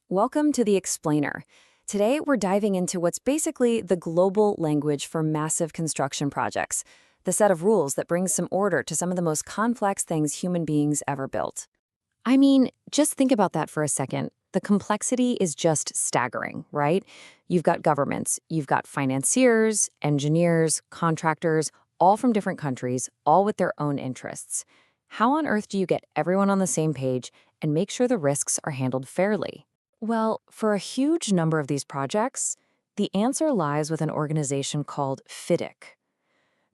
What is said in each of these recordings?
Welcome to The Explainer. Today, we're diving into what's basically the global language for massive construction projects, the set of rules that brings some order to some of the most complex things human beings ever built. I mean, just think about that for a second. The complexity is just staggering, right? You've got governments, you've got financiers, engineers, contractors, all from different countries, all with their own interests. How on earth do you get everyone on the same page and make sure the risks are handled fairly? Well, for a huge number of these projects, the answer lies with an organization called FIDIC.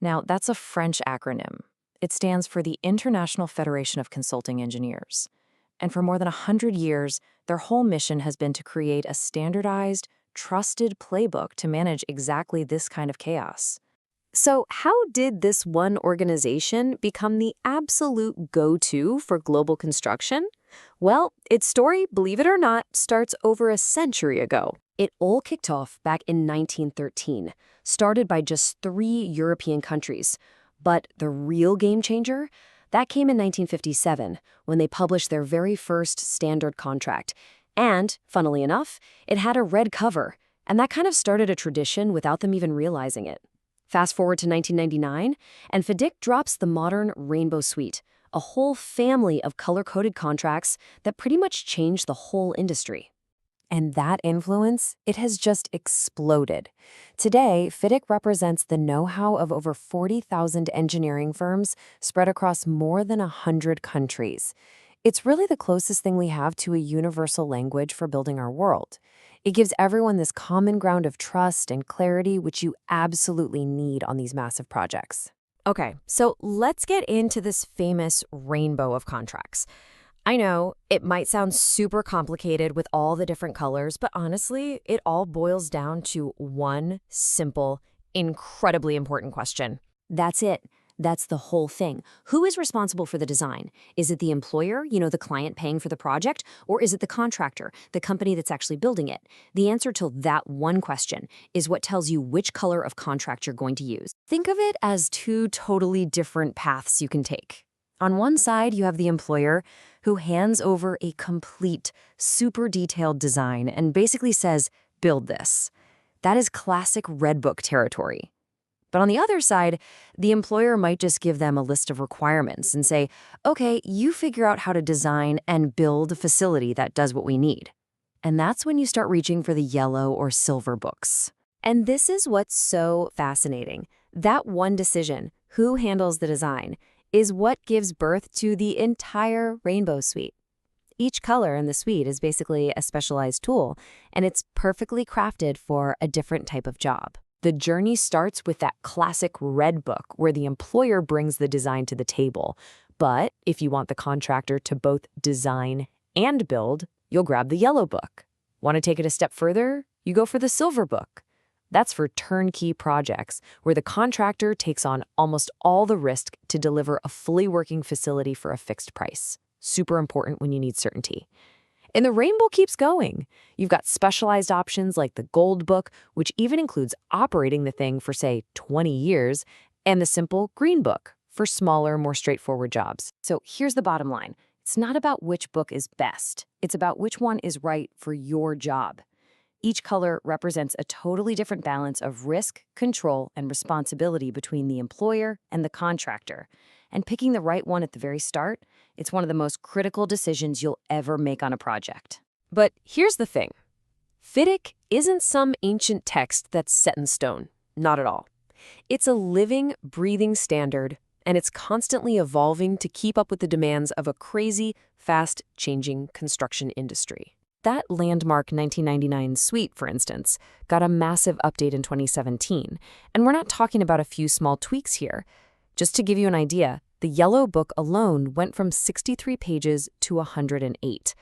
Now, that's a French acronym. It stands for the International Federation of Consulting Engineers. And for more than 100 years, their whole mission has been to create a standardized, trusted playbook to manage exactly this kind of chaos. So, how did this one organization become the absolute go-to for global construction? Well, its story, believe it or not, starts over a century ago. It all kicked off back in 1913, started by just 3 European countries. But the real game changer? That came in 1957, when they published their very first standard contract. And, funnily enough, it had a red cover, and that kind of started a tradition without them even realizing it. Fast forward to 1999, and FIDIC drops the modern Rainbow Suite, a whole family of color-coded contracts that pretty much changed the whole industry. And that influence, it has just exploded. Today, FIDIC represents the know-how of over 40,000 engineering firms spread across more than 100 countries. It's really the closest thing we have to a universal language for building our world. It gives everyone this common ground of trust and clarity which you absolutely need on these massive projects. Okay, so let's get into this famous rainbow of contracts. I know it might sound super complicated with all the different colors, but honestly, it all boils down to one simple, incredibly important question. That's it. That's the whole thing. Who is responsible for the design? Is it the employer, the client paying for the project, or is it the contractor, the company that's actually building it? The answer to that one question is what tells you which color of contract you're going to use. Think of it as 2 totally different paths you can take. On one side, you have the employer who hands over a complete, super detailed design and basically says, build this. That is classic Red Book territory. But on the other side, the employer might just give them a list of requirements and say, okay, you figure out how to design and build a facility that does what we need. And that's when you start reaching for the yellow or silver books. And this is what's so fascinating. That one decision, who handles the design, is what gives birth to the entire Rainbow Suite. Each color in the suite is basically a specialized tool, and it's perfectly crafted for a different type of job. The journey starts with that classic Red Book where the employer brings the design to the table. But if you want the contractor to both design and build, you'll grab the Yellow Book. Want to take it a step further? You go for the Silver Book. That's for turnkey projects where the contractor takes on almost all the risk to deliver a fully working facility for a fixed price. Super important when you need certainty. And the rainbow keeps going. You've got specialized options like the Gold Book, which even includes operating the thing for, say, 20 years, and the simple Green Book for smaller, more straightforward jobs. So here's the bottom line. It's not about which book is best. It's about which one is right for your job. Each color represents a totally different balance of risk, control, and responsibility between the employer and the contractor. And picking the right one at the very start, it's one of the most critical decisions you'll ever make on a project. But here's the thing. FIDIC isn't some ancient text that's set in stone. Not at all. It's a living, breathing standard, and it's constantly evolving to keep up with the demands of a crazy, fast-changing construction industry. That landmark 1999 suite, for instance, got a massive update in 2017, and we're not talking about a few small tweaks here. Just to give you an idea, the Yellow Book alone went from 63 pages to 108.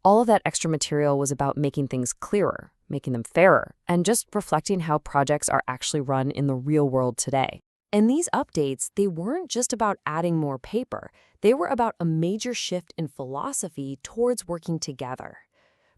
All of that extra material was about making things clearer, making them fairer, and just reflecting how projects are actually run in the real world today. And these updates, they weren't just about adding more paper. They were about a major shift in philosophy towards working together.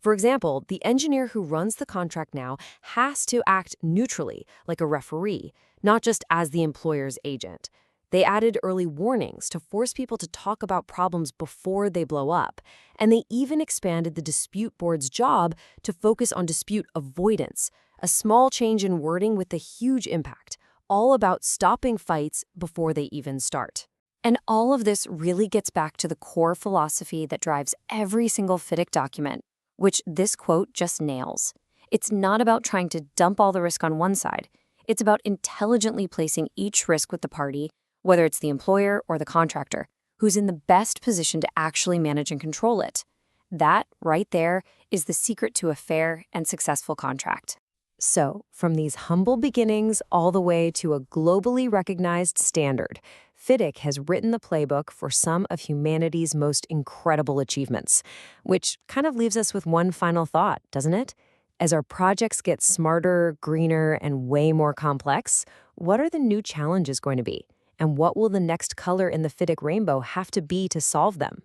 For example, the engineer who runs the contract now has to act neutrally, like a referee, not just as the employer's agent. They added early warnings to force people to talk about problems before they blow up. And they even expanded the dispute board's job to focus on dispute avoidance, a small change in wording with a huge impact, all about stopping fights before they even start. And all of this really gets back to the core philosophy that drives every single FIDIC document, which this quote just nails. It's not about trying to dump all the risk on one side. It's about intelligently placing each risk with the party, whether it's the employer or the contractor, who's in the best position to actually manage and control it. That, right there, is the secret to a fair and successful contract. So, from these humble beginnings all the way to a globally recognized standard, FIDIC has written the playbook for some of humanity's most incredible achievements, which kind of leaves us with one final thought, doesn't it? As our projects get smarter, greener, and way more complex, what are the new challenges going to be? And what will the next color in the FIDIC rainbow have to be to solve them?